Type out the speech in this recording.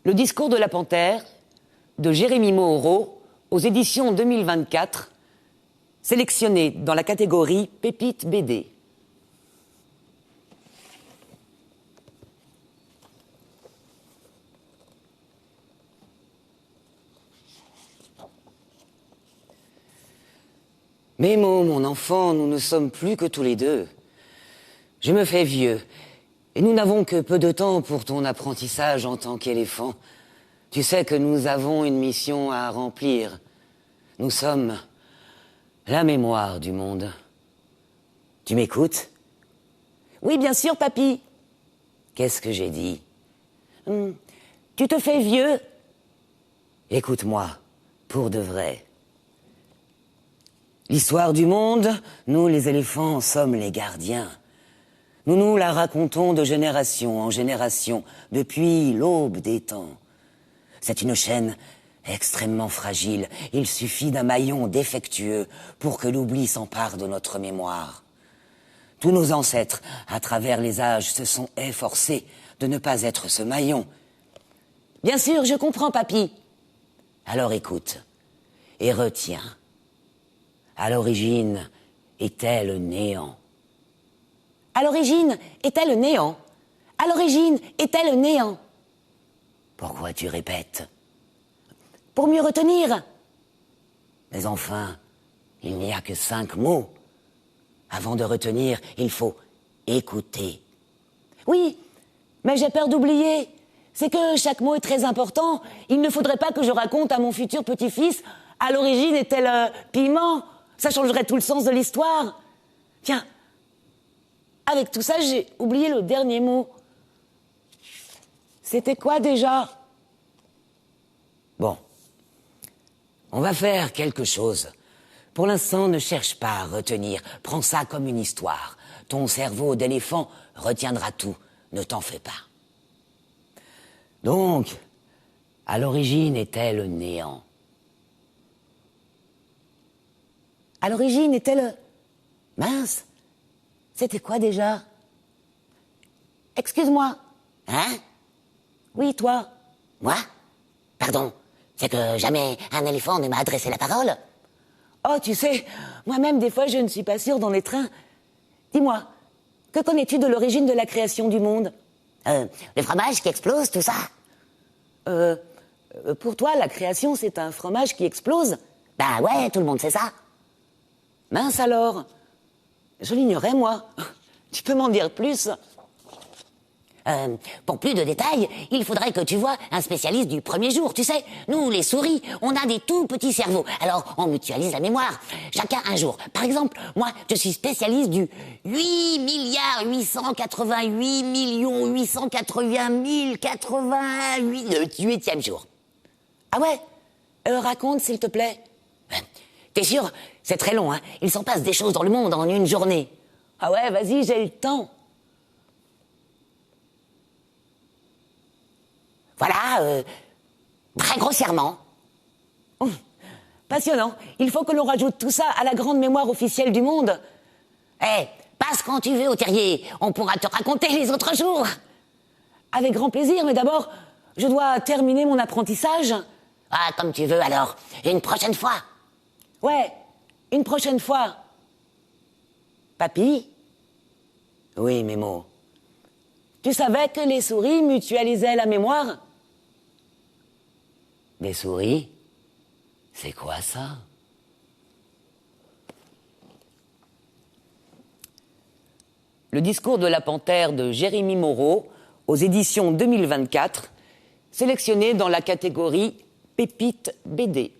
Le discours de la panthère de Jérémy Moreau aux éditions 2024, sélectionné dans la catégorie Pépites BD. Mémo, mon enfant, nous ne sommes plus que tous les deux. Je me fais vieux, et nous n'avons que peu de temps pour ton apprentissage en tant qu'éléphant. Tu sais que nous avons une mission à remplir. Nous sommes la mémoire du monde. Tu m'écoutes? Oui, bien sûr, papy. Qu'est-ce que j'ai dit? Tu te fais vieux? Écoute-moi, pour de vrai. L'histoire du monde, nous les éléphants sommes les gardiens. Nous nous la racontons de génération en génération, depuis l'aube des temps. C'est une chaîne extrêmement fragile. Il suffit d'un maillon défectueux pour que l'oubli s'empare de notre mémoire. Tous nos ancêtres, à travers les âges, se sont efforcés de ne pas être ce maillon. Bien sûr, je comprends, papy. Alors écoute et retiens. À l'origine était le néant. À l'origine était le néant. À l'origine était le néant. Pourquoi tu répètes? Pour mieux retenir. Mais enfin, il n'y a que 5 mots. Avant de retenir, il faut écouter. Oui, mais j'ai peur d'oublier. C'est que chaque mot est très important. Il ne faudrait pas que je raconte à mon futur petit-fils « À l'origine était le piment ». Ça changerait tout le sens de l'histoire. Tiens, avec tout ça, j'ai oublié le dernier mot. C'était quoi déjà? Bon, on va faire quelque chose. Pour l'instant, ne cherche pas à retenir. Prends ça comme une histoire. Ton cerveau d'éléphant retiendra tout. Ne t'en fais pas. Donc, à l'origine était le néant. À l'origine était le... Mince, c'était quoi déjà? Excuse-moi. Hein? Oui, toi. Moi? Pardon, c'est que jamais un éléphant ne m'a adressé la parole. Oh, tu sais, moi-même, des fois, je ne suis pas sûre dans les trains. Dis-moi, que connais-tu de l'origine de la création du monde? Le fromage qui explose, tout ça? Pour toi, la création, c'est un fromage qui explose? Bah ouais, tout le monde sait ça. Mince alors. Je l'ignorais, moi. Tu peux m'en dire plus? Pour plus de détails, il faudrait que tu vois un spécialiste du premier jour. Tu sais, nous, les souris, on a des tout petits cerveaux. Alors, on mutualise la mémoire. Chacun un jour. Par exemple, moi, je suis spécialiste du 8 milliards 888 millions 880 088 8e jour. Ah ouais? Raconte, s'il te plaît. T'es sûr? C'est très long, hein. Il s'en passe des choses dans le monde en une journée. Ah ouais, vas-y, j'ai le temps. Voilà, très grossièrement. Passionnant. Il faut que l'on rajoute tout ça à la grande mémoire officielle du monde. Passe quand tu veux au terrier. On pourra te raconter les autres jours. Avec grand plaisir, mais d'abord, je dois terminer mon apprentissage. Ah, comme tu veux alors. Une prochaine fois. Ouais, une prochaine fois. Papy? Oui, Mémo. Tu savais que les souris mutualisaient la mémoire? Des souris? C'est quoi ça? Le discours de la panthère de Jérémy Moreau aux éditions 2024, sélectionné dans la catégorie Pépites BD.